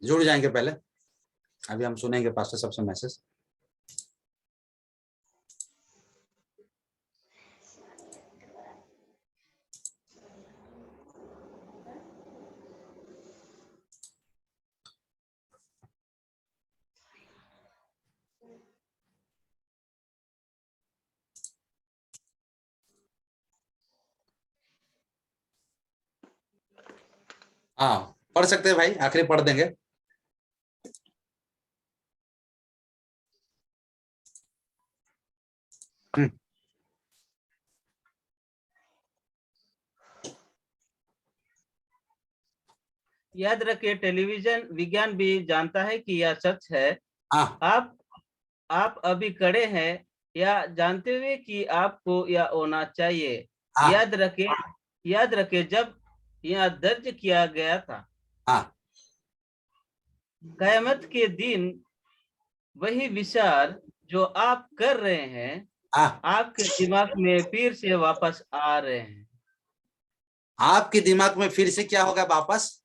जुड़ जाएंगे पहले, अभी हम सुनेंगे पास्टर सबसे मैसेज। हाँ पढ़ सकते हैं भाई, आखिरी पढ़ देंगे। याद रखिए, टेलीविजन विज्ञान भी जानता है कि यह सच है। हाँ आप अभी खड़े हैं या जानते हुए कि आपको यह होना चाहिए। हाँ याद रखिए जब यह दर्ज किया गया था, हाँ कयामत के दिन वही विचार जो आप कर रहे हैं हाँ, आपके दिमाग में फिर से वापस आ रहे हैं। आपके दिमाग में फिर से क्या होगा, वापस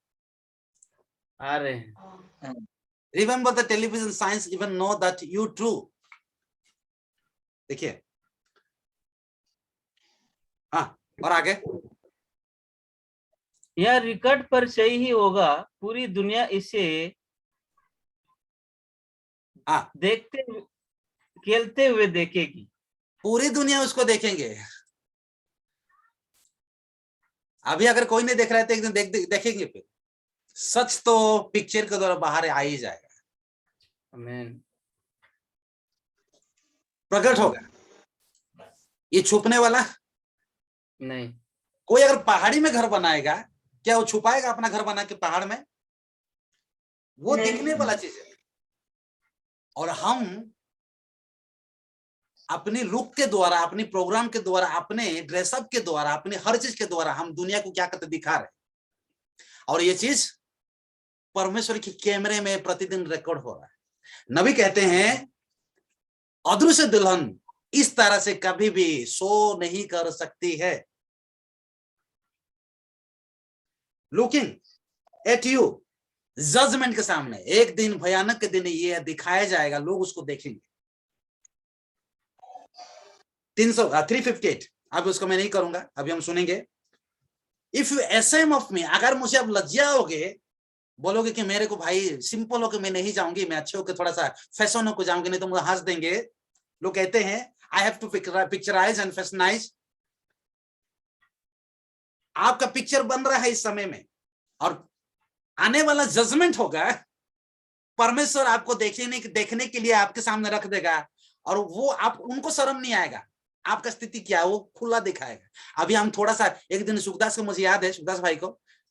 आ रहे हैं। Remember the television science even know that you true. देखिए, हाँ और आगे, यह रिकॉर्ड पर सही ही होगा। पूरी दुनिया इसे हाँ देखते खेलते हुए देखेगी। पूरी दुनिया उसको देखेंगे। अभी अगर कोई नहीं देख रहा है तो एक दिन देखेंगे। फिर सच तो पिक्चर के द्वारा बाहर आ ही जाएगा, आमीन। प्रकट होगा। ये छुपने वाला नहीं। कोई अगर पहाड़ी में घर बनाएगा, क्या वो छुपाएगा अपना घर बना के पहाड़ में? वो दिखने वाला चीज है। और हम अपनी लुक के द्वारा, अपनी प्रोग्राम के द्वारा, अपने ड्रेसअप के द्वारा, अपने हर चीज के द्वारा हम दुनिया को क्या करते दिखा रहे। और ये चीज परमेश्वर के कैमरे में प्रतिदिन रिकॉर्ड हो रहा है। नबी कहते हैं अदृश्य दुल्हन इस तरह से कभी भी शो नहीं कर सकती है। लुकिंग एट यू, जजमेंट के सामने एक दिन, भयानक के दिन ये दिखाया जाएगा, लोग उसको देखेंगे। 358, अब उसको मैं नहीं करूंगा, अभी हम सुनेंगे। इफ यू एसेम ऑफ मी, अगर मुझे अब लज्जा होगे, बोलोगे कि मेरे को भाई सिंपल होकर मैं नहीं जाऊंगी, मैं अच्छे होकर थोड़ा सा फैशन होकर जाऊंगी, नहीं तो मुझे हंस देंगे। लोग कहते हैं I have to picturise and fashionise. आपका पिक्चर बन रहा है इस समय में, और आने वाला जजमेंट होगा, परमेश्वर आपको देखने के लिए आपके सामने रख देगा, और वो आप उनको शर्म नहीं आएगा, आपका स्थिति क्या है वो खुला दिखाएगा। अभी हम थोड़ा सा, एक दिन सुखदास को, मुझे याद है सुखदास भाई को,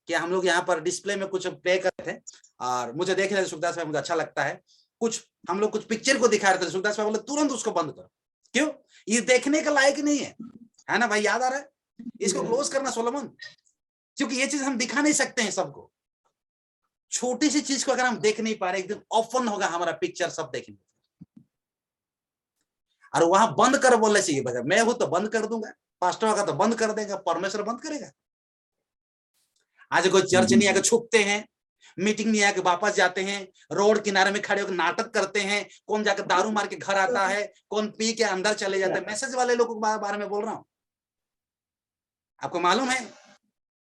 कि हम लोग यहाँ पर डिस्प्ले में कुछ प्ले कर रहे थे, और मुझे देख रहे थे सुखदास भाई, मुझे अच्छा लगता है, कुछ हम लोग कुछ पिक्चर को दिखा रहे थे, सुखदास भाई बोले तुरंत उसको बंद करो, क्यों, ये देखने का लायक नहीं है ना भाई, याद आ रहा है, इसको क्लोज करना सोलोमन, क्योंकि ये चीज हम दिखा नहीं सकते हैं सबको। छोटी सी चीज को अगर हम देख नहीं पा रहे, एक दिन ओपन होगा हमारा पिक्चर, सब देखेंगे। और वहां बंद कर बोलने चाहिए, भैया मैं हूं तो बंद कर दूंगा, पास्टर होगा तो बंद कर देगा, परमेश्वर बंद करेगा। आज कोई चर्च नहीं आके छुपते हैं, मीटिंग नहीं आके वापस जाते हैं, रोड किनारे में खड़े होकर नाटक करते हैं, कौन जाकर दारू मार के घर आता है, कौन पी के अंदर चले जाते हैं। मैसेज वाले लोगों के बारे में बोल रहा हूं। आपको मालूम है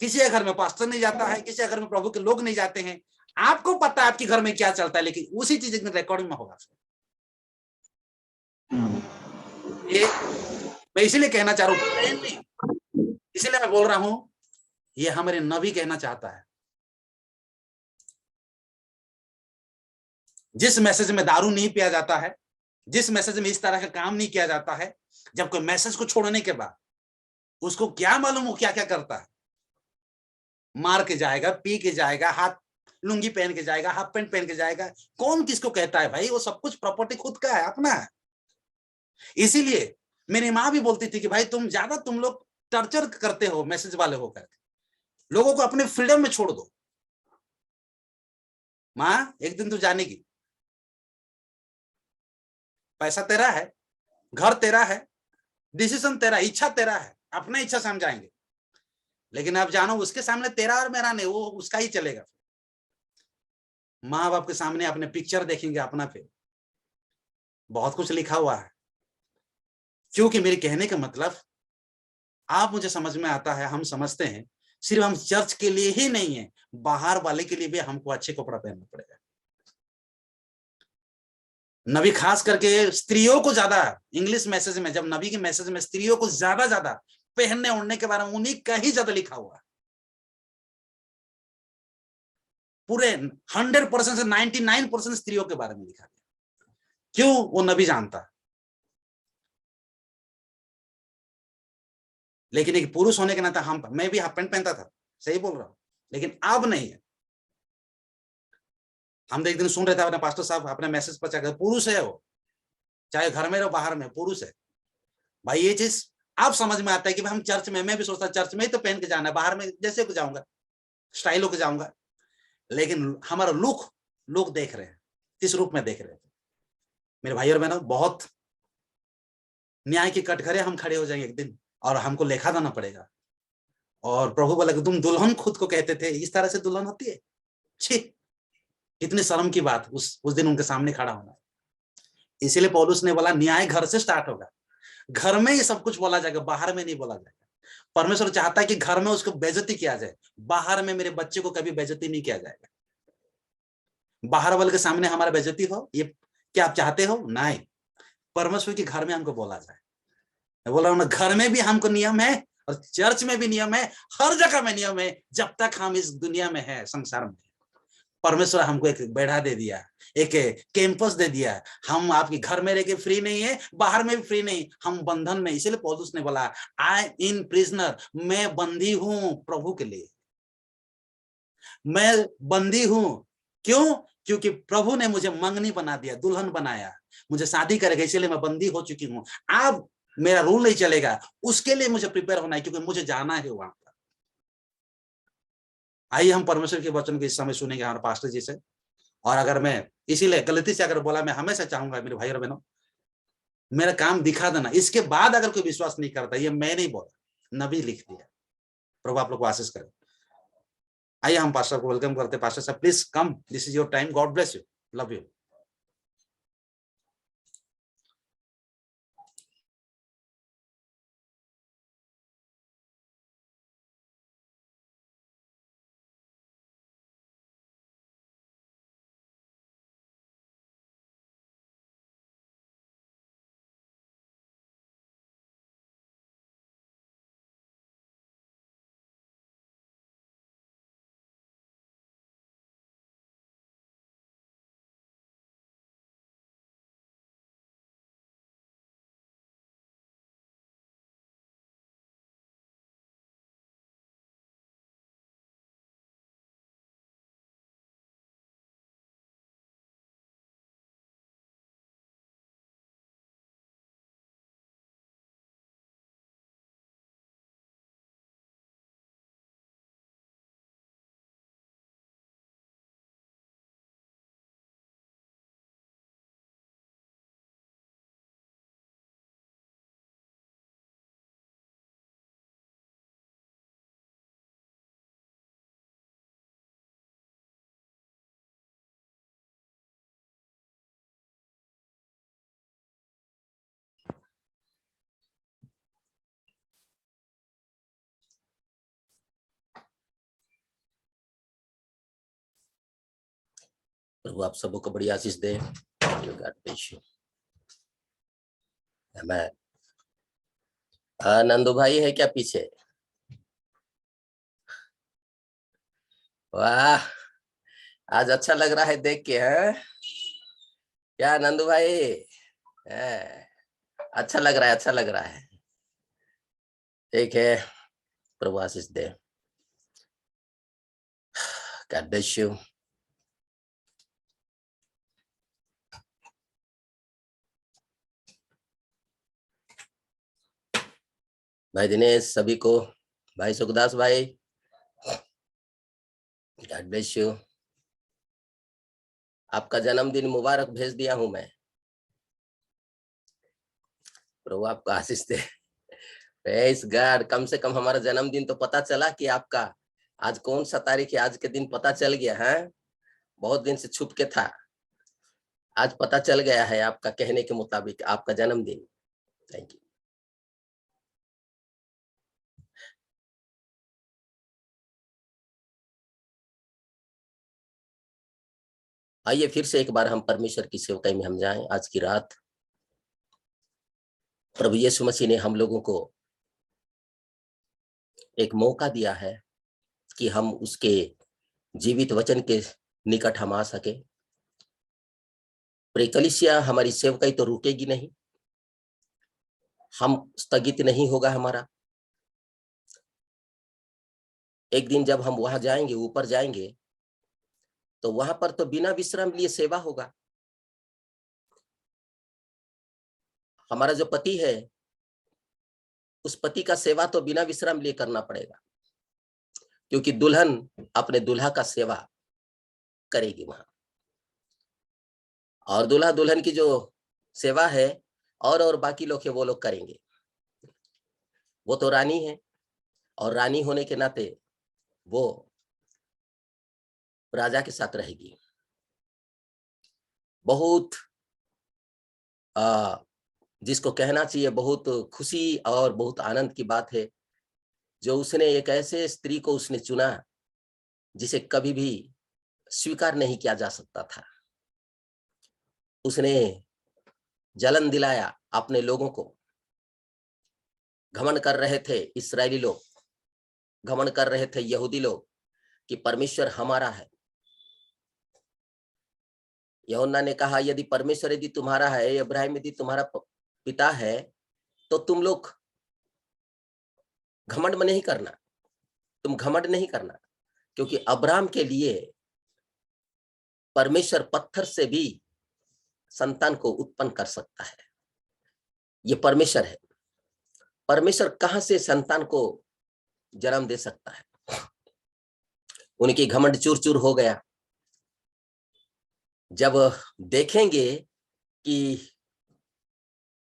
किसी के घर में पास्टर नहीं जाता है, किसी के घर में प्रभु के लोग नहीं जाते हैं, आपको पता है आपके घर में क्या चलता है, लेकिन उसी चीज एक रिकॉर्डिंग में होगा। ये मैं इसीलिए कहना चाह रहा हूं, इसीलिए मैं बोल रहा हूं, ये हमारे नबी कहना चाहता है। जिस मैसेज में दारू नहीं पिया जाता है, जिस मैसेज में इस तरह का काम नहीं किया जाता है, जब कोई मैसेज को छोड़ने के बाद उसको क्या मालूम हो क्या क्या करता है, मार के जाएगा, पी के जाएगा, हाथ लुंगी पहन के जाएगा, हाफ पैंट पहन के जाएगा, कौन किसको कहता है भाई, वो सब कुछ प्रॉपर्टी खुद का है, अपना है। इसीलिए मेरी माँ भी बोलती थी कि भाई तुम लोग टर्चर करते हो मैसेज वाले होकर, लोगों को अपने फ्रीडम में छोड़ दो। माँ एक दिन तू जानेगी, पैसा तेरा है, घर तेरा है, डिसीजन तेरा, इच्छा तेरा है, अपना इच्छा से हम जाएंगे, लेकिन आप जानो उसके सामने तेरा और मेरा नहीं, वो उसका ही चलेगा। माँ बाप के सामने अपने पिक्चर देखेंगे अपना, पे बहुत कुछ लिखा हुआ है। क्योंकि मेरे कहने का मतलब आप मुझे समझ में आता है, हम समझते हैं सिर्फ हम चर्च के लिए ही नहीं है, बाहर वाले के लिए भी हमको अच्छे कपड़ा पहनना पड़ेगा। नबी खास करके स्त्रियों को ज्यादा, इंग्लिश मैसेज में जब नबी के मैसेज में स्त्रियों को ज्यादा पहनने ओढ़ने के बारे में उन्हीं का ही ज्यादा लिखा हुआ है। पूरे 100% से 99% स्त्रियों के बारे में लिखा गया। क्यों? वो नबी जानता। लेकिन एक पुरुष होने के नाते मैं भी हाफ पैंट पहनता था, सही बोल रहा हूं, लेकिन अब नहीं है। हम एक दिन सुन रहे थे अपने पास्टर साहब अपने मैसेज पर चढ़, पुरुष है वो, चाहे घर में रहो बाहर में, पुरुष है। भाई ये चीज आप समझ में आता है कि हम चर्च में, मैं भी सोचता चर्च में ही तो पहन के जाना है, बाहर में जैसे को जाऊंगा स्टाइल होकर जाऊंगा, लेकिन हमारा लुक लोग देख रहे हैं, किस रूप में देख रहे हैं। मेरे भाई और बहनों, बहुत न्याय के कटघरे हम खड़े हो जाएंगे एक दिन, और हमको लेखा देना पड़ेगा। और प्रभु बोला कि तुम दुल्हन खुद को कहते थे, इस तरह से दुल्हन होती है? छी, कितनी शर्म की बात उस दिन उनके सामने खड़ा होना। इसीलिए पौलुस ने बोला न्याय घर से स्टार्ट होगा, घर में ही सब कुछ बोला जाएगा, बाहर में नहीं बोला जाएगा। परमेश्वर चाहता है कि घर में उसको बेइज्जती किया जाए, बाहर में मेरे बच्चे को कभी बेइज्जती नहीं किया जाएगा। बाहर वाले के सामने हमारा बेइज्जती हो, ये क्या आप चाहते हो? नहीं, परमेश्वर के घर में हमको बोला जाए। मैं बोल रहा हूं, घर में भी हमको नियम है और चर्च में भी नियम है, हर जगह में नियम है, जब तक हम इस दुनिया में है, संसार में। परमेश्वर हमको एक बेड़ा दे दिया, एक कैंपस दे दिया। हम आपके घर में रह के फ्री नहीं है, बाहर में भी फ्री नहीं, हम बंधन में। इसीलिए पौलुस ने बोला आई इन प्रिजनर, मैं बंदी हूं प्रभु के लिए, मैं बंदी हूं। क्यों? क्योंकि प्रभु ने मुझे मंगनी बना दिया, दुल्हन बनाया, मुझे शादी करेगा, इसलिए मैं बंदी हो चुकी हूं। अब मेरा रूल नहीं चलेगा, उसके लिए मुझे प्रिपेयर होना है, क्योंकि मुझे जाना है वहां पर। आइए हम परमेश्वर के वचन को इस समय सुनेंगे हमारे पास्टर जी से। और अगर मैं इसीलिए गलती से अगर बोला, मैं हमेशा चाहूंगा मेरे भाई और बहनों, मेरा काम दिखा देना, इसके बाद अगर कोई विश्वास नहीं करता, ये मैं नहीं बोला, नबी लिख दिया। प्रभु आप लोग को आशीष करे। आइए हम पास्टर को वेलकम करते हैं। पास्टर साहब please come, this is your time, God bless you, love you. प्रभु आप सबको को बड़ी आशीष दे। मैं नंदू भाई है क्या पीछे? वाह, आज अच्छा लग रहा है देख के, है क्या नंदू भाई? है, अच्छा लग रहा है, अच्छा लग रहा है। ठीक है, प्रभु आशीष दे। God bless you. भाई दिनेश, सभी को, भाई सुखदास भाई, गॉड ब्लेस यू। आपका जन्मदिन मुबारक भेज दिया हूं मैं, प्रभु आपका आशीष दे। Praise God. कम से कम हमारा जन्मदिन तो पता चला कि आपका आज कौन सा तारीख है, आज के दिन पता चल गया है। बहुत दिन से छुप के था, आज पता चल गया है आपका कहने के मुताबिक आपका जन्मदिन। Thank you. आइए फिर से एक बार हम परमेश्वर की सेवकाई में हम जाएं। आज की रात प्रभु यीशु मसीह ने हम लोगों को एक मौका दिया है कि हम उसके जीवित वचन के निकट हम आ सके। कलीसिया हमारी सेवकाई तो रुकेगी नहीं, हम स्थगित नहीं होगा हमारा। एक दिन जब हम वहां जाएंगे, ऊपर जाएंगे, तो वहां पर तो बिना विश्राम लिए सेवा होगा। हमारा जो पति है, उस पति का सेवा तो बिना विश्राम लिए करना पड़ेगा, क्योंकि दुल्हन अपने दूल्हा का सेवा करेगी वहां। और दूल्हा दुल्हन की जो सेवा है और बाकी लोग है वो लोग करेंगे। वो तो रानी है, और रानी होने के नाते वो राजा के साथ रहेगी। बहुत जिसको कहना चाहिए बहुत खुशी और बहुत आनंद की बात है, जो उसने एक ऐसे स्त्री को उसने चुना जिसे कभी भी स्वीकार नहीं किया जा सकता था। उसने जलन दिलाया अपने लोगों को। घमंड कर रहे थे इस्राएली लोग, घमंड कर रहे थे यहूदी लोग कि परमेश्वर हमारा है। यूहन्ना ने कहा, यदि परमेश्वर यदि तुम्हारा है, इब्राहिम यदि तुम्हारा पिता है, तो तुम लोग घमंड में नहीं करना, तुम घमंड नहीं करना, क्योंकि अब्राहम के लिए परमेश्वर पत्थर से भी संतान को उत्पन्न कर सकता है। ये परमेश्वर है। परमेश्वर कहां से संतान को जन्म दे सकता है? उनकी घमंड चूर चूर हो गया। जब देखेंगे कि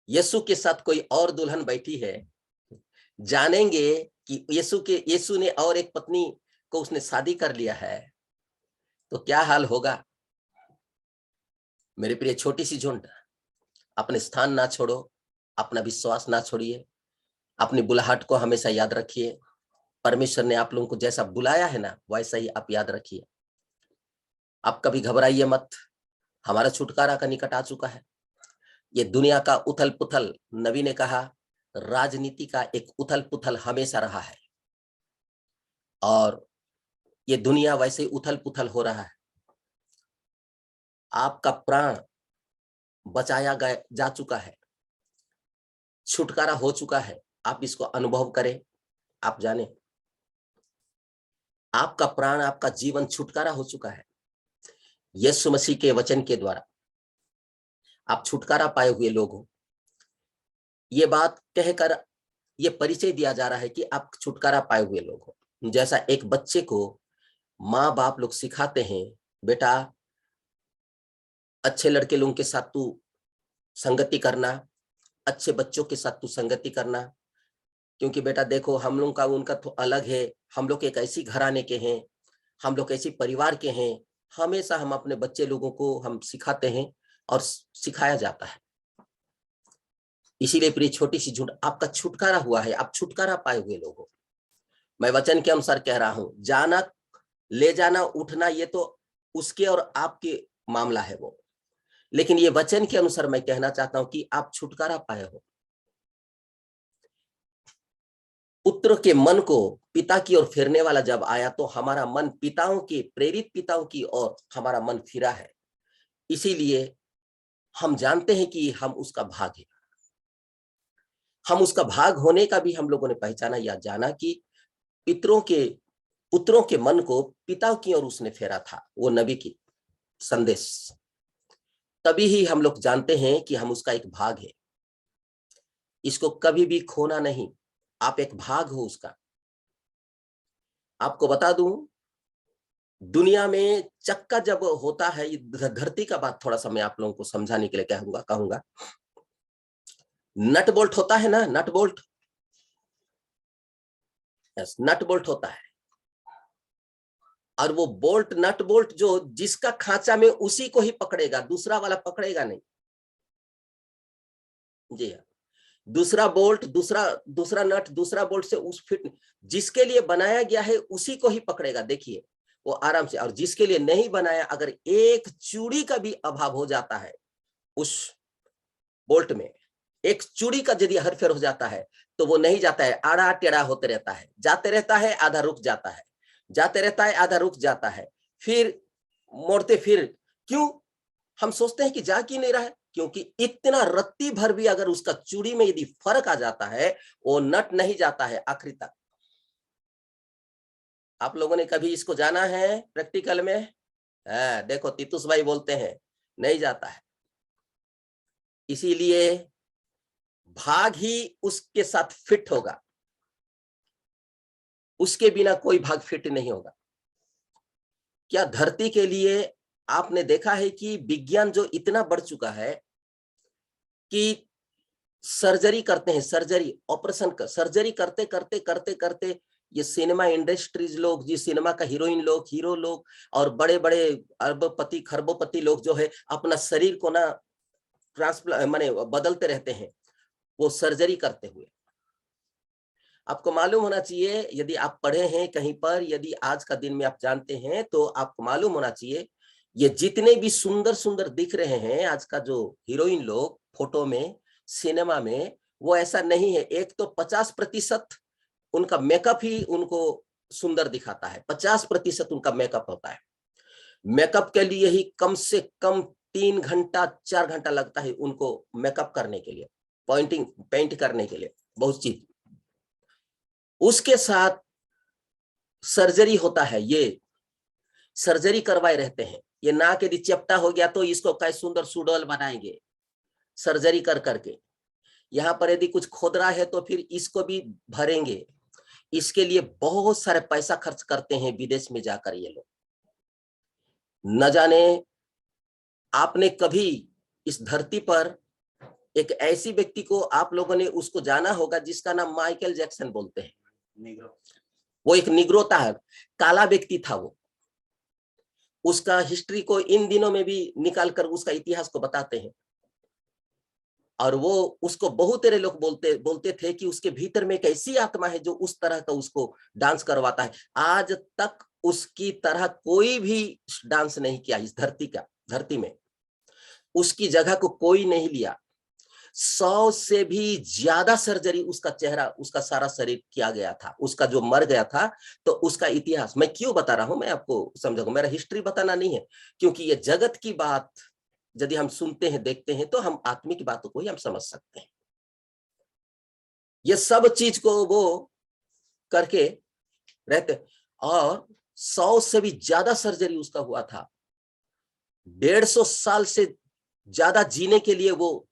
यीशु के साथ कोई और दुल्हन बैठी है, जानेंगे कि यीशु ने और एक पत्नी को उसने शादी कर लिया है, तो क्या हाल होगा? मेरे प्रिय छोटी सी झुंड, अपने स्थान ना छोड़ो, अपना विश्वास ना छोड़िए, अपनी बुलाहट को हमेशा याद रखिए। परमेश्वर ने आप लोगों को जैसा बुलाया है ना, वैसा ही आप याद रखिए। आप कभी घबराइए मत, हमारा छुटकारा का निकट आ चुका है। ये दुनिया का उथल पुथल, नबी ने कहा राजनीति का एक उथल पुथल हमेशा रहा है, और ये दुनिया वैसे उथल पुथल हो रहा है। आपका प्राण बचाया जा चुका है, छुटकारा हो चुका है। आप इसको अनुभव करें, आप जाने आपका प्राण, आपका जीवन छुटकारा हो चुका है। यीशु मसीह के वचन के द्वारा आप छुटकारा पाए हुए लोग हो। ये बात कहकर ये परिचय दिया जा रहा है कि आप छुटकारा पाए हुए लोग हो। जैसा एक बच्चे को माँ बाप लोग सिखाते हैं, बेटा अच्छे लड़के लोगों के साथ तू संगति करना, अच्छे बच्चों के साथ तू संगति करना, क्योंकि बेटा देखो हम लोग का उनका तो अलग है, हम लोग एक ऐसी घराने के हैं, हम लोग ऐसी परिवार के हैं। हमेशा हम अपने बच्चे लोगों को हम सिखाते हैं और सिखाया जाता है। इसीलिए प्रिय छोटी सी झूठ, आपका छुटकारा हुआ है, आप छुटकारा पाए हुए लोग हो। मैं वचन के अनुसार कह रहा हूं, जाना, ले जाना, उठना, ये तो उसके और आपके मामला है वो, लेकिन ये वचन के अनुसार मैं कहना चाहता हूं कि आप छुटकारा पाए हो। पुत्र के मन को पिता की ओर फेरने वाला जब आया, तो हमारा मन पिताओं की, प्रेरित पिताओं की ओर हमारा मन फिरा है। इसीलिए हम जानते हैं कि हम उसका भाग है। हम उसका भाग होने का भी हम लोगों ने पहचाना या जाना कि पुत्रों के मन को पिता की ओर उसने फेरा था, वो नबी की संदेश। तभी ही हम लोग जानते हैं कि हम उसका एक भाग है। इसको कभी भी खोना नहीं, आप एक भाग हो उसका। आपको बता दूं, दुनिया में चक्का जब होता है, धरती का बात थोड़ा सा मैं आप लोगों को समझाने के लिए कहूंगा। नट बोल्ट होता है ना, nut bolt, yes, nut bolt होता है। और वो बोल्ट, नट बोल्ट जो जिसका खांचा में उसी को ही पकड़ेगा, दूसरा वाला पकड़ेगा नहीं। जी हाँ, दूसरा बोल्ट, दूसरा नट, दूसरा बोल्ट से उस फिट जिसके लिए बनाया गया है उसी को ही पकड़ेगा। देखिए वो आराम से। और जिसके लिए नहीं बनाया, अगर एक चूड़ी का भी अभाव हो जाता है उस बोल्ट में, एक चूड़ी का यदि हरफेर हो जाता है तो वो नहीं जाता है, आड़ा टेढ़ा होते रहता है, जाते रहता है, आधा रुक जाता है, जाते रहता है, आधा रुक जाता है, फिर मोड़ते फिर। क्यों? हम सोचते हैं कि जा क्यों नहीं रहा है, क्योंकि इतना रत्ती भर भी अगर उसका चूड़ी में यदि फर्क आ जाता है, वो नट नहीं जाता है आखिरी तक। आप लोगों ने कभी इसको जाना है प्रैक्टिकल में? देखो तीतुस भाई बोलते हैं नहीं जाता है। इसीलिए भाग ही उसके साथ फिट होगा, उसके बिना कोई भाग फिट नहीं होगा। क्या धरती के लिए आपने देखा है कि विज्ञान जो इतना बढ़ चुका है कि सर्जरी करते हैं, सर्जरी ऑपरेशन कर, सर्जरी करते करते करते करते ये सिनेमा इंडस्ट्रीज लोग, जी सिनेमा का हीरोइन लोग, हीरो लोग और बड़े बड़े अरबपति खरबोपति लोग जो है अपना शरीर को ना ट्रांसप्लांट माने बदलते रहते हैं, वो सर्जरी करते हुए। आपको मालूम होना चाहिए, यदि आप पढ़े हैं कहीं पर, यदि आज का दिन में आप जानते हैं तो आपको मालूम होना चाहिए, ये जितने भी सुंदर सुंदर दिख रहे हैं आज का जो हीरोइन लोग फोटो में, सिनेमा में, वो ऐसा नहीं है। एक तो 50% उनका मेकअप ही उनको सुंदर दिखाता है, 50% उनका मेकअप होता है। मेकअप के लिए ही कम से कम 3 घंटा 4 घंटा लगता है उनको मेकअप करने के लिए, पेंट करने के लिए, बहुत चीज। उसके साथ सर्जरी होता है, ये सर्जरी करवाए रहते हैं। ये नाक यदि चपटा हो गया तो इसको कैसे सुंदर सुडौल बनाएंगे सर्जरी कर करके। यहाँ पर यदि कुछ खोदरा है तो फिर इसको भी भरेंगे। इसके लिए बहुत सारे पैसा खर्च करते हैं विदेश में जाकर ये लोग। न जाने आपने कभी इस धरती पर एक ऐसी व्यक्ति को आप लोगों ने उसको जाना होगा जिसका नाम माइकल जैक्सन बोलते हैं। वो एक निग्रो था, काला व्यक्ति था वो। उसका हिस्ट्री को इन दिनों में भी निकाल कर उसका इतिहास को बताते हैं। और वो उसको बहुत सारे लोग बोलते थे कि उसके भीतर में एक ऐसी आत्मा है जो उस तरह का उसको डांस करवाता है। आज तक उसकी तरह कोई भी डांस नहीं किया इस धरती में, उसकी जगह को कोई नहीं लिया। 100 से भी ज्यादा सर्जरी उसका चेहरा, उसका सारा शरीर किया गया था। उसका जो मर गया था तो उसका इतिहास मैं क्यों बता रहा हूं, मैं आपको समझाऊंगा। मेरा हिस्ट्री बताना नहीं है, क्योंकि ये जगत की बात यदि हम सुनते हैं, देखते हैं, तो हम आत्मिक बातों को ही हम समझ सकते हैं। ये सब चीज को वो करके रहते। और 100 से भी ज्यादा सर्जरी उसका हुआ था। 150 साल से ज्यादा जीने के लिए वो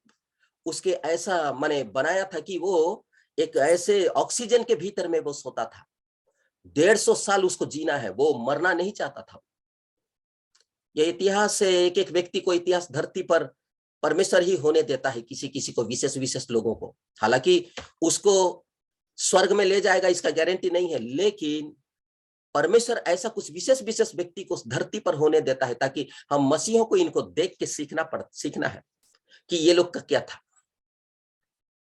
उसके ऐसा माने बनाया था कि वो एक ऐसे ऑक्सीजन के भीतर में वो सोता था। 150 साल उसको जीना है, वो मरना नहीं चाहता था। ये इतिहास से एक एक व्यक्ति को, इतिहास धरती पर परमेश्वर ही होने देता है, किसी किसी को, विशेष लोगों को। हालांकि उसको स्वर्ग में ले जाएगा इसका गारंटी नहीं है, लेकिन परमेश्वर ऐसा कुछ विशेष व्यक्ति को धरती पर होने देता है ताकि हम मसीहों को इनको देख के सीखना है कि ये लोग का क्या था।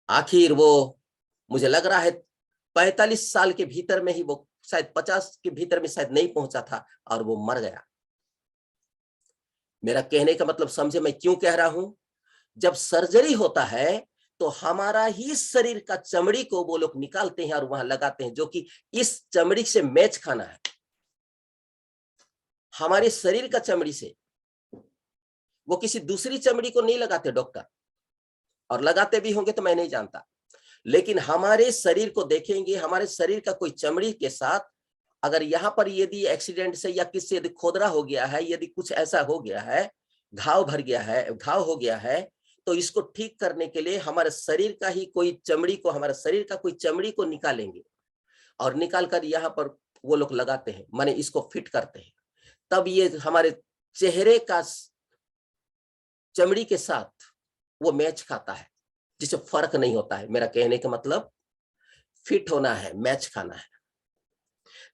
आखिर वो मुझे लग रहा है 45 साल के भीतर में ही, वो शायद 50 के भीतर में शायद नहीं पहुंचा था और वो मर गया। मेरा कहने का मतलब समझे मैं क्यों कह रहा हूं। जब सर्जरी होता है तो हमारा ही शरीर का चमड़ी को वो लोग निकालते हैं और वहां लगाते हैं, जो कि इस चमड़ी से मैच खाना है। हमारे शरीर का चमड़ी से, वो किसी दूसरी चमड़ी को नहीं लगाते डॉक्टर, और लगाते भी होंगे तो मैं नहीं जानता। लेकिन हमारे शरीर को देखेंगे, हमारे शरीर का कोई चमड़ी के साथ अगर यहाँ पर यदि एक्सीडेंट से या किससे यदि खोदरा हो गया है, यदि कुछ ऐसा हो गया है, घाव हो गया है, तो इसको ठीक करने के लिए हमारे शरीर का ही कोई चमड़ी को, हमारे शरीर का कोई चमड़ी को निकालेंगे और निकाल कर यहाँ पर वो लोग लगाते हैं, माने इसको फिट करते हैं। तब ये हमारे चेहरे का चमड़ी के साथ वो मैच खाता है, जिससे फर्क नहीं होता है। मेरा कहने का मतलब फिट होना है, मैच खाना है।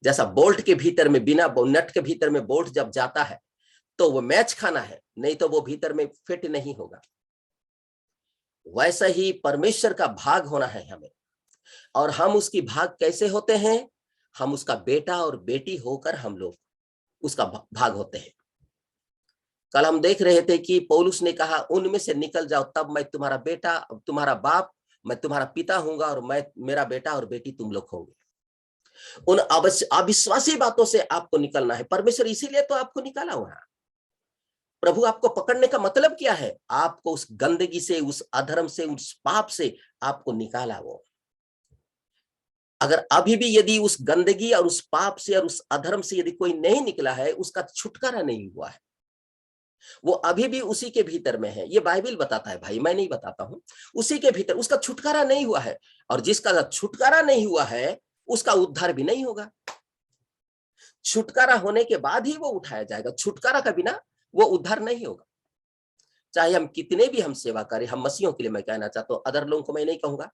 जैसा बोल्ट के भीतर में, बिना नट के भीतर में बोल्ट जब जाता है तो वो मैच खाना है, नहीं तो वो भीतर में फिट नहीं होगा। वैसा ही परमेश्वर का भाग होना है हमें। और हम उसकी भाग कैसे होते हैं? हम उसका बेटा और बेटी होकर हम लोग उसका भाग होते हैं। कल हम देख रहे थे कि पौलुस ने कहा, उनमें से निकल जाओ, तब मैं तुम्हारा बेटा, तुम्हारा बाप, मैं तुम्हारा पिता होऊंगा और मैं मेरा बेटा और बेटी तुम लोग होंगे। उन अविश्वासी बातों से आपको निकलना है। परमेश्वर इसीलिए तो आपको निकाला हुआ है। प्रभु आपको पकड़ने का मतलब क्या है? आपको उस गंदगी से, उस अधर्म से, उस पाप से आपको निकाला वो। अगर अभी भी यदि उस गंदगी और उस पाप से और उस अधर्म से यदि कोई नहीं निकला है, उसका छुटकारा नहीं हुआ है, वो अभी भी उसी के भीतर में है। ये बाइबल बताता है भाई, मैं नहीं बताता हूं। उसी के भीतर उसका छुटकारा नहीं हुआ है, और जिसका छुटकारा नहीं हुआ है उसका उद्धार भी नहीं होगा। छुटकारा होने के बाद ही वो उठाया जाएगा। छुटकारा का बिना वो उद्धार नहीं होगा। चाहे हम कितने भी हम सेवा करें, हम मसीहों के लिए मैं कहना चाहता हूं, अदर लोगों को मैं नहीं कहूंगा,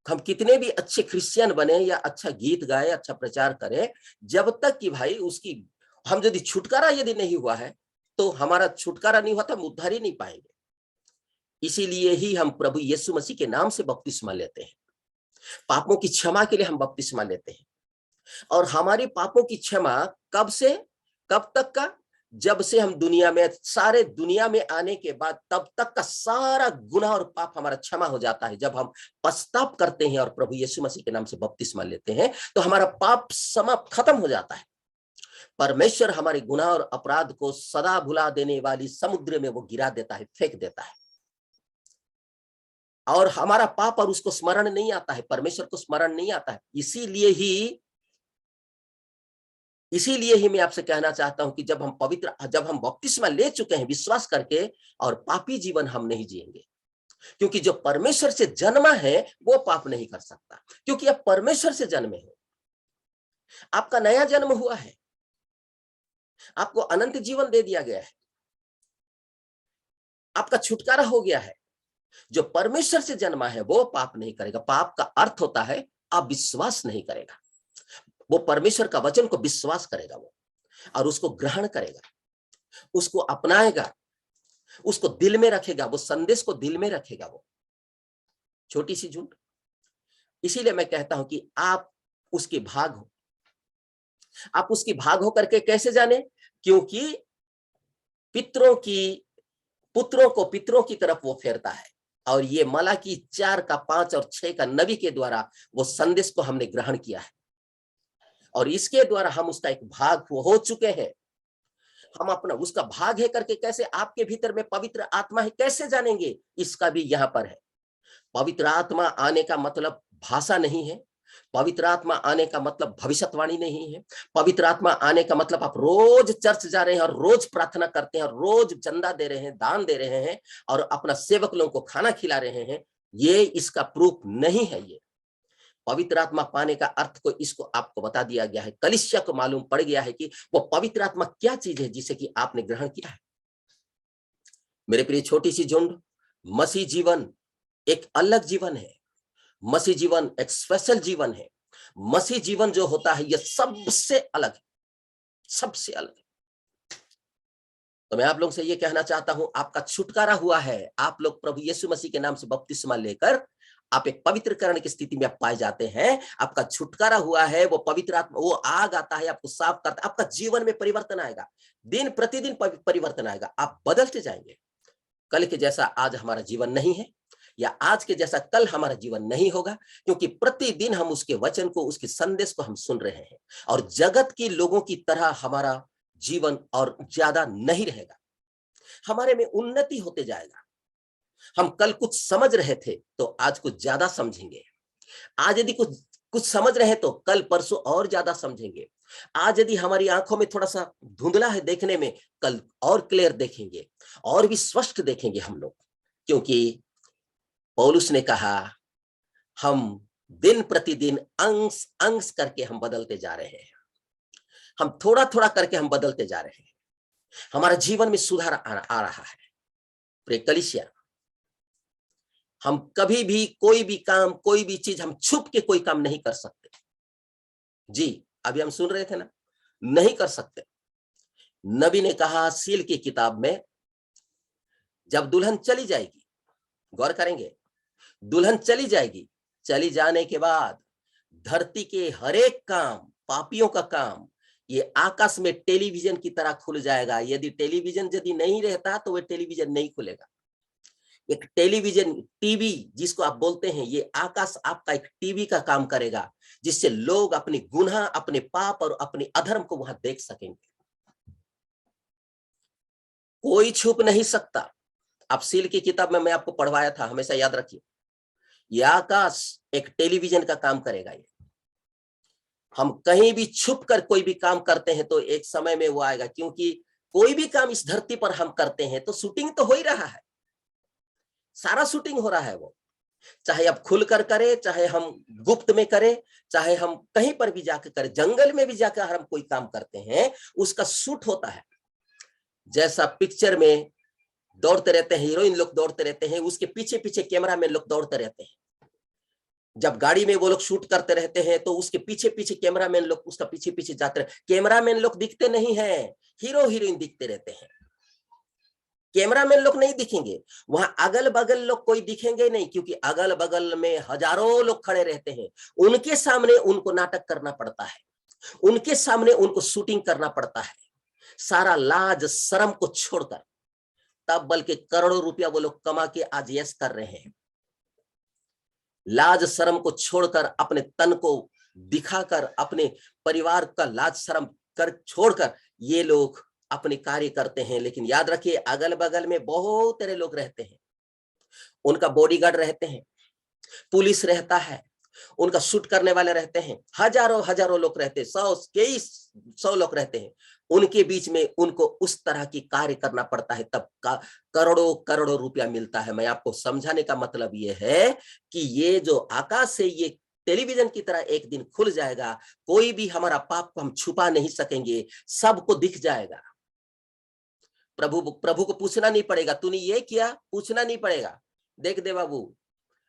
हम कितने भी अच्छे क्रिश्चियन बने या अच्छा गीत गाए, अच्छा प्रचार करें, जब तक कि भाई उसकी हम यदि छुटकारा यदि नहीं हुआ है, तो हमारा छुटकारा नहीं हुआ तो हम उद्धार ही नहीं पाएंगे। इसीलिए ही हम प्रभु यीशु मसीह के नाम से बपतिस्मा लेते हैं। पापों की क्षमा के लिए हम बपतिस्मा लेते हैं। और हमारी पापों की क्षमा कब से कब तक का? जब से हम दुनिया में, सारे दुनिया में आने के बाद, तब तक का सारा गुनाह और पाप हमारा क्षमा हो जाता है। जब हम पश्चाताप करते हैं और प्रभु यीशु मसीह के नाम से बपतिस्मा लेते हैं, तो हमारा पाप समाप्त खत्म हो जाता है। परमेश्वर हमारे गुनाह और अपराध को सदा भुला देने वाली समुद्र में वो गिरा देता है, फेंक देता है, और हमारा पाप और उसको स्मरण नहीं आता है, परमेश्वर को स्मरण नहीं आता है। इसीलिए ही मैं आपसे कहना चाहता हूं कि जब हम बपतिस्मा ले चुके हैं विश्वास करके, और पापी जीवन हम नहीं जिएंगे, क्योंकि जो परमेश्वर से जन्मा है वो पाप नहीं कर सकता, क्योंकि आप परमेश्वर से जन्मे हो। आपका नया जन्म हुआ है, आपको अनंत जीवन दे दिया गया है, आपका छुटकारा हो गया है। जो परमेश्वर से जन्मा है वो पाप नहीं करेगा। पाप का अर्थ होता है अविश्वास नहीं करेगा। वो परमेश्वर का वचन को विश्वास करेगा वो, और उसको ग्रहण करेगा, उसको अपनाएगा, उसको दिल में रखेगा, वो संदेश को दिल में रखेगा। वो छोटी सी झूठ। इसीलिए मैं कहता हूं कि आप उसके भाग हो। आप उसकी भाग हो करके कैसे जाने? क्योंकि पुत्रों को पितरों की तरफ वो फेरता है। और ये मलाकी 4 का 5 और 6 का नबी के द्वारा वो संदेश को हमने ग्रहण किया है, और इसके द्वारा हम उसका एक भाग हो चुके हैं। हम अपना उसका भाग है करके कैसे आपके भीतर में पवित्र आत्मा है कैसे जानेंगे? इसका भी यहां पर है। पवित्र आत्मा आने का मतलब भाषा नहीं है। पवित्र आत्मा आने का मतलब भविष्यवाणी नहीं है। पवित्र आत्मा आने का मतलब आप रोज चर्च जा रहे हैं और रोज प्रार्थना करते हैं और रोज चंदा दे रहे हैं, दान दे रहे हैं और अपना सेवक लोगों को खाना खिला रहे हैं, ये इसका प्रूफ नहीं है। ये पवित्र आत्मा पाने का अर्थ को इसको आपको बता दिया गया है। कलीसिया को मालूम पड़ गया है कि वो पवित्र आत्मा क्या चीज है जिसे कि आपने ग्रहण किया है। मेरे प्रिय छोटी सी झुंड, मसीह जीवन एक अलग जीवन है। मसीह जीवन एक स्पेशल जीवन है। मसीह जीवन जो होता है ये सबसे अलग है, सबसे अलग है। तो मैं आप लोगों से ये कहना चाहता हूं, आपका छुटकारा हुआ है। आप लोग प्रभु यीशु मसीह के नाम से बपतिस्मा लेकर आप एक पवित्रकरण की स्थिति में आप पाए जाते हैं। आपका छुटकारा हुआ है। वो पवित्र आत्मा वो आग आता है, आपको साफ करता है। आपका जीवन में परिवर्तन आएगा, दिन प्रतिदिन परिवर्तन आएगा। आप बदलते जाएंगे। कल के जैसा आज हमारा जीवन नहीं है, या आज के जैसा कल हमारा जीवन नहीं होगा, क्योंकि प्रतिदिन हम उसके वचन को, उसके संदेश को हम सुन रहे हैं। और जगत के लोगों की तरह हमारा जीवन और ज्यादा नहीं रहेगा। हमारे में उन्नति होते जाएगा। हम कल कुछ समझ रहे थे तो आज कुछ ज्यादा समझेंगे। आज यदि कुछ समझ रहे हैं तो कल परसों और ज्यादा समझेंगे। आज यदि हमारी आंखों में थोड़ा सा धुंधला है देखने में, कल और क्लियर देखेंगे और भी स्पष्ट देखेंगे हम लोग। क्योंकि पौलुस ने कहा हम दिन प्रतिदिन अंश अंश करके हम बदलते जा रहे हैं, हम थोड़ा थोड़ा करके हम बदलते जा रहे हैं, हमारा जीवन में सुधार आ रहा है। प्रिय कलीसिया, हम कभी भी कोई भी काम, कोई भी चीज हम छुप के कोई काम नहीं कर सकते। जी, अभी हम सुन रहे थे ना, नहीं कर सकते। नबी ने कहा सील की किताब में, जब दुल्हन चली जाएगी, गौर करेंगे, दुल्हन चली जाएगी, चली जाने के बाद धरती के हर एक काम, पापियों का काम, ये आकाश में टेलीविजन की तरह खुल जाएगा। यदि टेलीविजन यदि नहीं रहता तो वह टेलीविजन नहीं खुलेगा। एक टेलीविजन, टीवी जिसको आप बोलते हैं, ये आकाश आपका एक टीवी का काम करेगा, जिससे लोग अपनी गुनाह, अपने पाप और अपने अधर्म को वहां देख सकेंगे। कोई छुप नहीं सकता। आप सील की किताब में मैं आपको पढ़वाया था, हमेशा याद रखिए, यह आकाश एक टेलीविजन का काम करेगा। ये हम कहीं भी छुप कर कोई भी काम करते हैं तो एक समय में वो आएगा, क्योंकि कोई भी काम इस धरती पर हम करते हैं तो शूटिंग तो हो ही रहा है, सारा शूटिंग हो रहा है। वो चाहे आप खुलकर करें, चाहे हम गुप्त में करें, चाहे हम कहीं पर भी जाकर करें, जंगल में भी जाकर हम कोई काम करते हैं, उसका शूट होता है। जैसा पिक्चर में दौड़ते रहते हैं, हीरोइन लोग दौड़ते रहते हैं, उसके पीछे पीछे कैमरामैन लोग दौड़ते रहते हैं। जब गाड़ी में वो लोग शूट करते रहते हैं तो उसके पीछे पीछे कैमरामैन लोग उसका पीछे पीछे जाते रहते। कैमरामैन लोग दिखते नहीं हैं, हीरो हीरोइन दिखते रहते हैं। कैमरामैन लोग नहीं दिखेंगे, वहां अगल बगल लोग कोई दिखेंगे नहीं, क्योंकि अगल बगल में हजारों लोग खड़े रहते हैं। उनके सामने उनको नाटक करना पड़ता है, उनके सामने उनको शूटिंग करना पड़ता है, सारा लाज शर्म को छोड़कर। तब बल्कि करोड़ों रुपया वो लोग कमा के आज यश कर रहे हैं। लाज शर्म को छोड़कर, अपने तन को दिखाकर, अपने परिवार का लाज शर्म कर छोड़कर ये लोग अपने कार्य करते हैं। लेकिन याद रखिए, अगल बगल में बहुत सारे लोग रहते हैं, उनका बॉडीगार्ड रहते हैं, पुलिस रहता है, उनका शूट करने वाले रहते हैं, हजारों हजारों लोग रहते हैं, 100 लोग रहते हैं। उनके बीच में उनको उस तरह की कार्य करना पड़ता है, तब करोड़ों करोड़ों रुपया मिलता है। मैं आपको समझाने का मतलब ये है कि ये जो आकाश से ये टेलीविजन की तरह एक दिन खुल जाएगा, कोई भी हमारा पाप को हम छुपा नहीं सकेंगे, सबको दिख जाएगा। प्रभु को पूछना नहीं पड़ेगा, तूने ये किया, पूछना नहीं पड़ेगा। देख दे बाबू,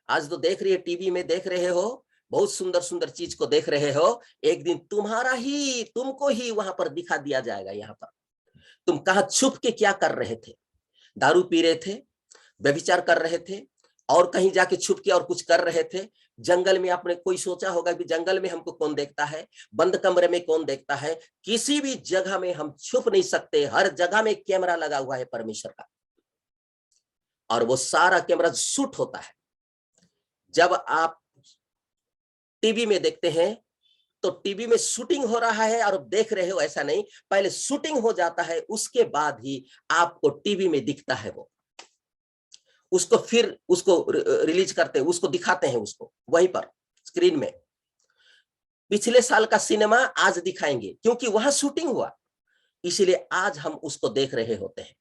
आज तो देख रही है, टीवी में देख रहे हो, बहुत सुंदर सुंदर चीज को देख रहे हो, एक दिन तुमको ही वहां पर दिखा दिया जाएगा। यहाँ पर तुम कहां छुप के क्या कर रहे थे? दारू पी रहे थे, व्यभिचार कर रहे थे, और कहीं जाके छुप के और कुछ कर रहे थे। जंगल में आपने कोई सोचा होगा कि जंगल में हमको कौन देखता है, बंद कमरे में कौन देखता है? किसी भी जगह में हम छुप नहीं सकते, हर जगह में कैमरा लगा हुआ है परमेश्वर का, और वो सारा कैमरा शूट होता है। जब आप टीवी में देखते हैं तो टीवी में शूटिंग हो रहा है और देख रहे हो, ऐसा नहीं, पहले शूटिंग हो जाता है, उसके बाद ही आपको टीवी में दिखता है। वो उसको फिर उसको रिलीज करते हैं, उसको दिखाते हैं, उसको वहीं पर स्क्रीन में। पिछले साल का सिनेमा आज दिखाएंगे, क्योंकि वहां शूटिंग हुआ, इसीलिए आज हम उसको देख रहे होते हैं।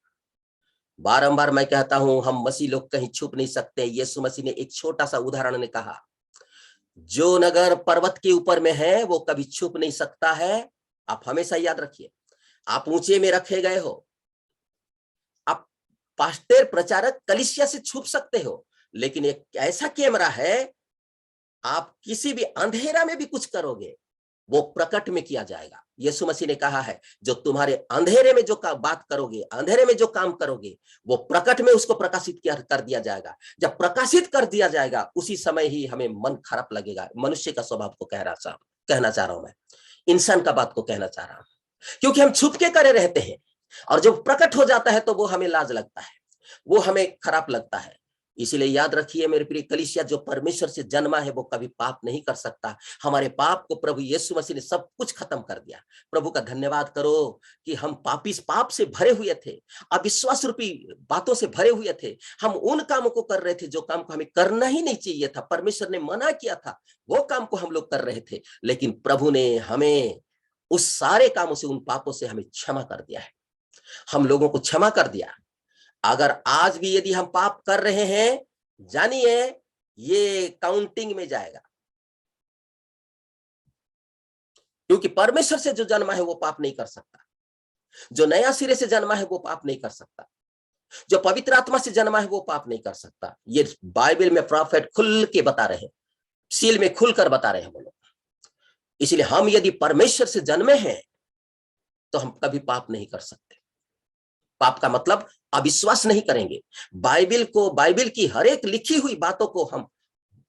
बारंबार मैं कहता हूं, हम मसीह लोग कहीं छुप नहीं सकते। यीशु मसीह ने एक छोटा सा उदाहरण ने कहा, जो नगर पर्वत के ऊपर में है वो कभी छुप नहीं सकता है। आप हमेशा याद रखिए, आप ऊंचे में रखे गए हो, आप पास्टर प्रचारक कलीसिया से छुप सकते हो, लेकिन एक ऐसा कैमरा है, आप किसी भी अंधेरा में भी कुछ करोगे वो प्रकट में किया जाएगा। यीशु मसीह ने कहा है, जो तुम्हारे अंधेरे में जो बात करोगे, अंधेरे में जो काम करोगे, वो प्रकट में उसको प्रकाशित कर दिया जाएगा। जब प्रकाशित कर दिया जाएगा, उसी समय ही हमें मन खराब लगेगा। मनुष्य का स्वभाव को कहना चाह रहा हूं मैं, इंसान का बात को कहना चाह रहा हूं, क्योंकि हम छुप के करे रहते हैं, और जब प्रकट हो जाता है तो वो हमें लाज लगता है, वो हमें खराब लगता है। इसीलिए याद रखिए मेरे प्रिय कलीसिया, जो परमेश्वर से जन्मा है वो कभी पाप नहीं कर सकता। हमारे पाप को प्रभु यीशु मसीह ने सब कुछ खत्म कर दिया। प्रभु का धन्यवाद करो कि हम पाप से भरे हुए थे, अविश्वास रूपी बातों से भरे हुए थे। हम उन कामों को कर रहे थे जो काम को हमें करना ही नहीं चाहिए था, परमेश्वर ने मना किया था, वो काम को हम लोग कर रहे थे। लेकिन प्रभु ने हमें उस सारे कामों से, उन पापों से हमें क्षमा कर दिया है, हम लोगों को क्षमा कर दिया। अगर आज भी यदि हम पाप कर रहे हैं, जानिए ये काउंटिंग में जाएगा, क्योंकि परमेश्वर से जो जन्मा है वो पाप नहीं कर सकता, जो नया सिरे से जन्मा है वो पाप नहीं कर सकता, जो पवित्र आत्मा से जन्मा है वो पाप नहीं कर सकता। ये बाइबल में प्रॉफेट खुल के बता रहे हैं, सील में खुलकर बता रहे हैं वो लोग। इसलिए हम यदि परमेश्वर से जन्मे हैं तो हम कभी पाप नहीं कर सकते। पाप का मतलब अविश्वास नहीं करेंगे। बाइबल की हर एक लिखी हुई बातों को हम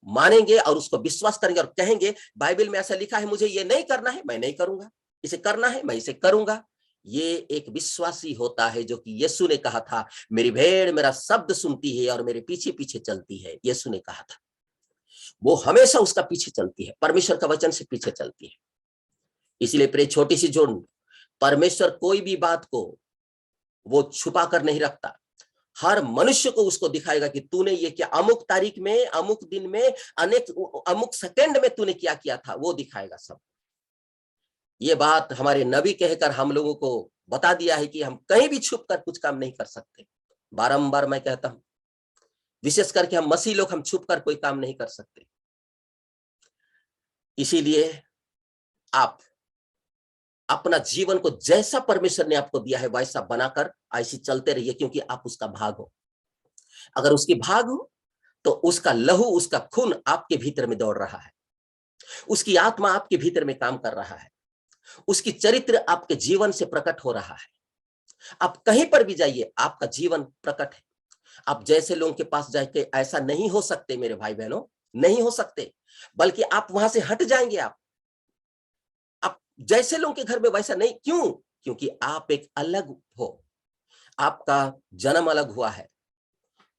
मानेंगे और उसको विश्वास करेंगे और कहेंगे बाइबल में ऐसा लिखा है, मुझे ये नहीं करना है, मैं नहीं करूंगा, इसे करना है, मैं इसे करूंगा। ये एक विश्वासी होता है, जो कि यीशु ने कहा था, मेरी भेड़ मेरा शब्द सुनती है और मेरे पीछे पीछे चलती है। यीशु ने कहा था, वो हमेशा उसका पीछे चलती है, परमेश्वर का वचन से पीछे चलती है। इसलिए प्रिय छोटी सी जोड़, परमेश्वर कोई भी बात को वो छुपा कर नहीं रखता। हर मनुष्य को उसको दिखाएगा कि तूने ये क्या, अमुक तारीख में, अमुक दिन में, अमुक सेकंड में तूने क्या किया था, वो दिखाएगा सब। ये बात हमारे नबी कहकर हम लोगों को बता दिया है कि हम कहीं भी छुप कर कुछ काम नहीं कर सकते। बारंबार मैं कहता हूं, विशेष करके हम मसीह लोग, हम छुप कर कोई काम नहीं कर सकते। इसीलिए आप अपना जीवन को जैसा परमेश्वर ने आपको दिया है वैसा बनाकर ऐसे चलते रहिए, क्योंकि आप उसका भाग हो। अगर उसकी भाग हो तो उसका लहू, उसका खून आपके भीतर में दौड़ रहा है, उसकी आत्मा आपके भीतर में काम कर रहा है, उसकी चरित्र आपके जीवन से प्रकट हो रहा है। आप कहीं पर भी जाइए, आपका जीवन प्रकट है। आप जैसे लोगों के पास जाके ऐसा नहीं हो सकते मेरे भाई बहनों, नहीं हो सकते, बल्कि आप वहां से हट जाएंगे। आप जैसे लोगों के घर में वैसा नहीं। क्यों? क्योंकि आप एक अलग हो, आपका जन्म अलग हुआ है।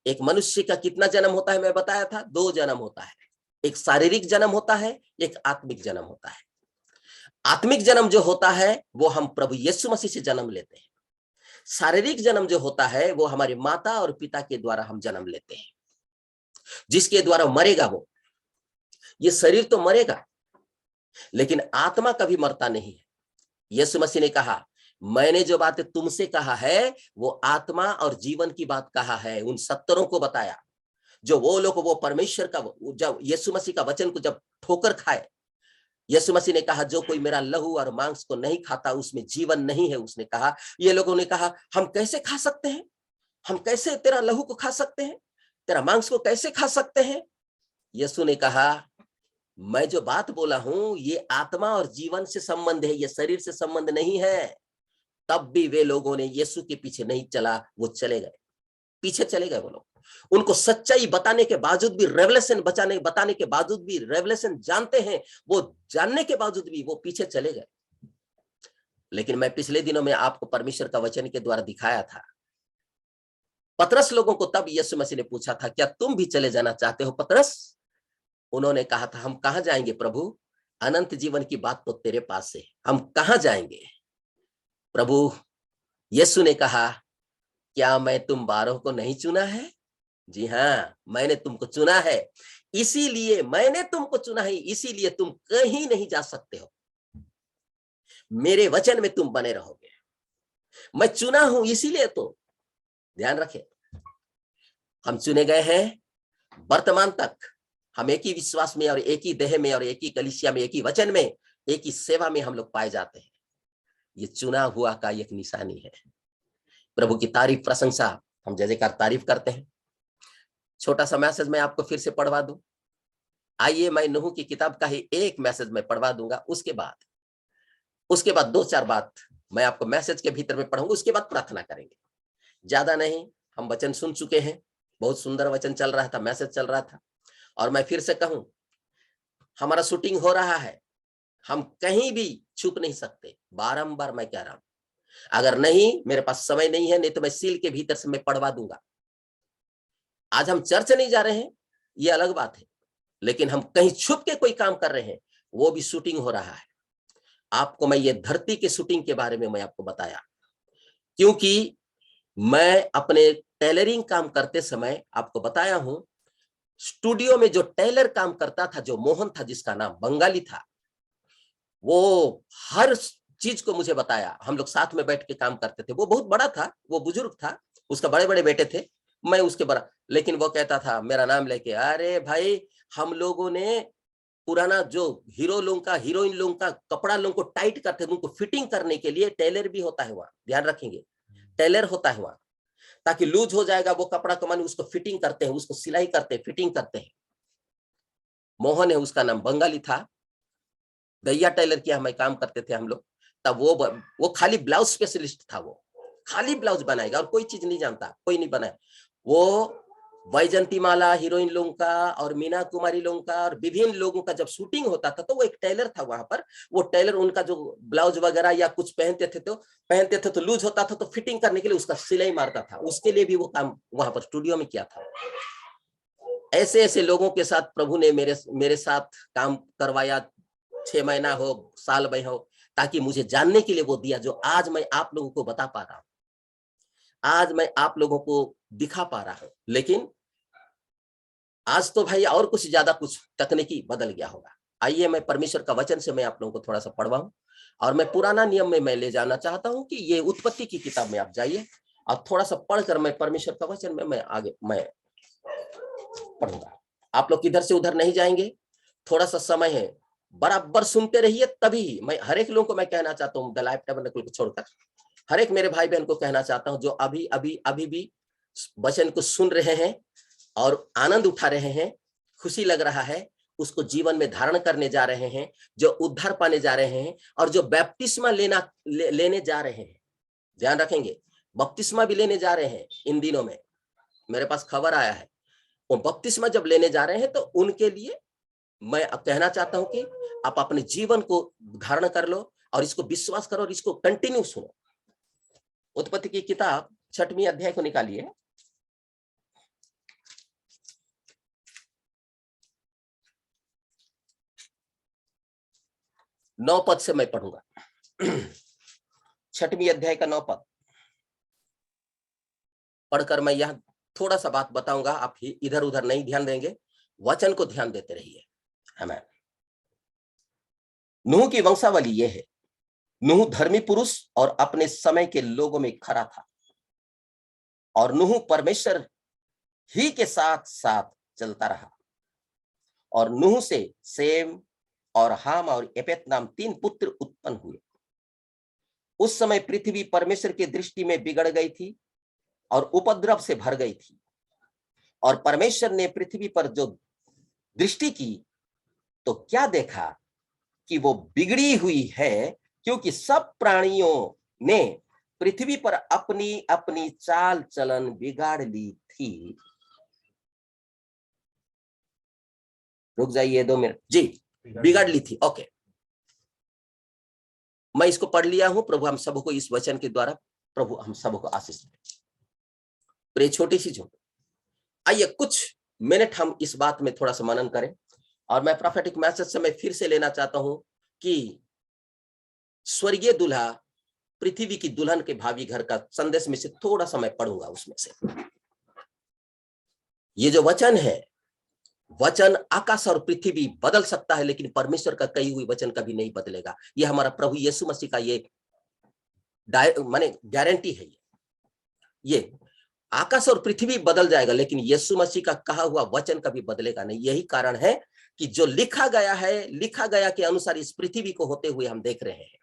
एक मनुष्य का कितना जन्म होता है मैं बताया था, 2 जन्म होता है। एक शारीरिक जन्म होता है, एक आत्मिक जन्म होता है। आत्मिक जन्म जो होता है वो हम प्रभु यीशु मसीह से जन्म लेते हैं। शारीरिक जन्म जो होता है वो हमारे माता और पिता के द्वारा हम जन्म लेते हैं, जिसके द्वारा मरेगा वो। ये शरीर तो मरेगा, लेकिन आत्मा कभी मरता नहीं है। यीशु मसीह ने कहा, मैंने जो बातें तुमसे कहा है वो आत्मा और जीवन की बात कहा है। उन 70 को बताया, जो वो लोग, वो परमेश्वर का, जब यीशु मसीह का वचन को जब ठोकर खाए, यीशु मसीह ने कहा, जो कोई मेरा लहू और मांस को नहीं खाता उसमें जीवन नहीं है। उसने कहा, ये लोगों ने कहा, हम कैसे खा सकते हैं, हम कैसे तेरा लहू को खा सकते हैं, तेरा मांस को कैसे खा सकते हैं? यीशु ने कहा, मैं जो बात बोला हूं ये आत्मा और जीवन से संबंध है, ये शरीर से संबंध नहीं है। तब भी वे लोगों ने यीशु के पीछे नहीं चला, वो चले गए, पीछे चले गए वो लोग। उनको सच्चाई बताने के बावजूद भी, रेवलेशन बताने के बावजूद भी, रेवलेशन जानते हैं, वो जानने के बावजूद भी वो पीछे चले गए। लेकिन मैं पिछले दिनों में आपको परमेश्वर का वचन के द्वारा दिखाया था, पतरस लोगों को तब यीशु मसीह ने पूछा था, क्या तुम भी चले जाना चाहते हो पतरस? उन्होंने कहा था, हम कहां जाएंगे प्रभु, अनंत जीवन की बात तो तेरे पास है, हम कहां जाएंगे? प्रभु यीशु ने कहा, क्या मैं तुम 12 को नहीं चुना है? जी हाँ, मैंने तुमको चुना है, इसीलिए मैंने तुमको चुना है, इसीलिए तुम कहीं नहीं जा सकते हो, मेरे वचन में तुम बने रहोगे। मैं चुना हूं इसीलिए, तो ध्यान रखें, हम चुने गए हैं। वर्तमान तक हम एक ही विश्वास में और एक ही देह में और एक ही कलीसिया में, एक ही वचन में, एक ही सेवा में हम लोग पाए जाते हैं। ये चुना हुआ का एक निशानी है। प्रभु की तारीफ, प्रशंसा, हम जय जयकार तारीफ करते हैं। छोटा सा मैसेज मैं आपको फिर से पढ़वा दूं। आइए, मैं नूह की किताब का ही एक मैसेज मैं पढ़वा दूंगा, उसके बाद 2-4 बात मैं आपको मैसेज के भीतर में पढ़ूंगा, उसके बाद प्रार्थना करेंगे। ज्यादा नहीं, हम वचन सुन चुके हैं, बहुत सुंदर वचन चल रहा था, मैसेज चल रहा था। और मैं फिर से कहूं, हमारा शूटिंग हो रहा है, हम कहीं भी छुप नहीं सकते। बारंबार मैं कह रहा हूं, अगर नहीं, मेरे पास समय नहीं है, नहीं तो मैं सील के भीतर से मैं पढ़वा दूंगा। आज हम चर्च नहीं जा रहे हैं, ये अलग बात है, लेकिन हम कहीं छुप के कोई काम कर रहे हैं, वो भी शूटिंग हो रहा है। आपको मैं ये धरती के शूटिंग के बारे में मैं आपको बताया, क्योंकि मैं अपने टेलरिंग काम करते समय आपको बताया हूं, स्टूडियो में जो टेलर काम करता था, जो मोहन था, जिसका नाम बंगाली था, वो हर चीज को मुझे बताया। हम लोग साथ में बैठ के काम करते थे। वो बहुत बड़ा था, वो बुजुर्ग था, उसका बड़े बड़े बेटे थे, मैं उसके बड़ा, लेकिन वो कहता था मेरा नाम लेके, अरे भाई हम लोगों ने पुराना जो हीरो लोग का, हीरोइन लोग का कपड़ा लोग को टाइट करते थे, उनको फिटिंग करने के लिए टेलर भी होता है वहां, ध्यान रखेंगे, टेलर होता है वहां, ताकि लूज हो जाएगा वो कपड़ा तो माने उसको फिटिंग करते हैं, उसको सिलाई करते हैं, फिटिंग करते हैं। मोहन है उसका नाम, बंगाली था, दैया टेलर किया हमें काम करते थे हम लोग। तब वो खाली ब्लाउज स्पेशलिस्ट था, वो खाली ब्लाउज बनाएगा और कोई चीज नहीं जानता, कोई नहीं बनाए। वो वैजंती माला हीरोइन लोगों का और मीना कुमारी लोगों का और विभिन्न लोगों का जब शूटिंग होता था तो वो एक टेलर था वहां पर। वो टेलर उनका जो ब्लाउज वगैरह या कुछ पहनते थे तो लूज होता था, तो फिटिंग करने के लिए उसका सिलाई मारता था, उसके लिए भी वो काम वहां पर स्टूडियो में किया था। ऐसे ऐसे लोगों के साथ प्रभु ने मेरे साथ काम करवाया, 6 महीना हो, साल में हो, ताकि मुझे जानने के लिए वो दिया, जो आज मैं आप लोगों को बता पा रहा हूं, आज मैं आप लोगों को दिखा पा रहा हूं। लेकिन आज तो भाई और कुछ ज्यादा कुछ तकनीकी बदल गया होगा। आइए मैं परमेश्वर का वचन से मैं आप लोगों को थोड़ा सा पढ़वाऊं, और मैं पुराना नियम में मैं ले जाना चाहता हूं कि ये उत्पत्ति की किताब में आप जाइए और थोड़ा सा पढ़कर मैं परमेश्वर का वचन में मैं आगे मैं पढ़ूंगा। आप लोग इधर से उधर नहीं जाएंगे, थोड़ा सा समय है, बराबर सुनते रहिए। तभी मैं हर एक लोगों को मैं कहना चाहता हूँ, द लाइफ टैबरनेकल को छोड़कर हर एक मेरे भाई बहन को कहना चाहता हूँ, जो अभी भी वचन को सुन रहे हैं और आनंद उठा रहे हैं, खुशी लग रहा है, उसको जीवन में धारण करने जा रहे हैं, जो उद्धार पाने जा रहे हैं और जो बपतिस्मा लेने जा रहे हैं। ध्यान रखेंगे, बपतिस्मा भी लेने जा रहे हैं इन दिनों में, मेरे पास खबर आया है। वो बपतिस्मा जब लेने जा रहे हैं तो उनके लिए मैं कहना चाहता हूं कि आप अपने जीवन को धारण कर लो और इसको विश्वास करो और इसको कंटिन्यू सुनो। उत्पत्ति की किताब 6वें अध्याय को निकालिए। नौ पद से मैं पढ़ूंगा 6वें अध्याय का 9 पद पढ़कर मैं यह थोड़ा सा बात बताऊंगा। आप इधर उधर नहीं ध्यान देंगे, वचन को ध्यान देते रहिए। हमें नूह की वंशावली यह है। नूह धर्मी पुरुष और अपने समय के लोगों में खरा था, और नूह परमेश्वर ही के साथ साथ चलता रहा। और नूह से सेम और हाम और एपेत नाम 3 पुत्र उत्पन्न हुए। उस समय पृथ्वी परमेश्वर की दृष्टि में बिगड़ गई थी और उपद्रव से भर गई थी, और परमेश्वर ने पृथ्वी पर जो दृष्टि की तो क्या देखा कि वो बिगड़ी हुई है, क्योंकि सब प्राणियों ने पृथ्वी पर अपनी अपनी चाल चलन बिगाड़ ली थी। रुक जाइए 2 मिनट जी, बिगाड़ ली थी। ओके, मैं इसको पढ़ लिया हूं। प्रभु हम सबको इस वचन के द्वारा प्रभु हम सबको आशीष दे। प्रिय छोटी सी झोंक, आइए कुछ मिनट हम इस बात में थोड़ा सा मनन करें। और मैं प्रोफेटिक मैसेज से मैं फिर से लेना चाहता हूं कि स्वर्गीय दूल्हा पृथ्वी की दुल्हन के भावी घर का संदेश में से थोड़ा सा मैं पढ़ूंगा। उसमें से ये जो वचन है, वचन आकाश और पृथ्वी बदल सकता है, लेकिन परमेश्वर का कही हुई वचन कभी नहीं बदलेगा। ये हमारा प्रभु यीशु मसीह का ये माने गारंटी है। ये आकाश और पृथ्वी बदल जाएगा, लेकिन यीशु मसीह का कहा हुआ वचन कभी बदलेगा नहीं। यही कारण है कि जो लिखा गया है, लिखा गया के अनुसार इस पृथ्वी को होते हुए हम देख रहे हैं,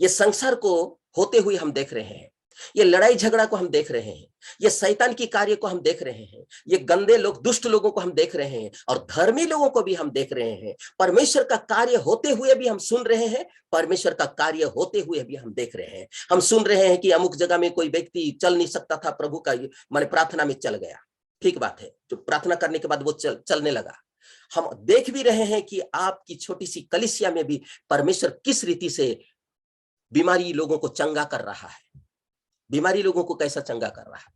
ये संसार को होते हुए हम देख रहे हैं, ये लड़ाई झगड़ा को हम देख रहे हैं, ये शैतान की कार्य को हम देख रहे हैं, ये गंदे लोग दुष्ट लोगों को हम देख रहे हैं, और धर्मी लोगों को भी हम देख रहे हैं। परमेश्वर का कार्य होते हुए भी हम सुन रहे हैं, परमेश्वर का कार्य होते हुए भी हम देख रहे हैं। हम सुन रहे हैं कि अमुक जगह में कोई व्यक्ति चल नहीं सकता था, प्रभु का माने प्रार्थना में चल गया। ठीक बात है, जो प्रार्थना करने के बाद वो चलने लगा। हम देख भी रहे हैं कि आपकी छोटी सी कलीसिया में भी परमेश्वर किस रीति से बीमारी लोगों को चंगा कर रहा है। बीमारी लोगों को कैसा चंगा कर रहा है।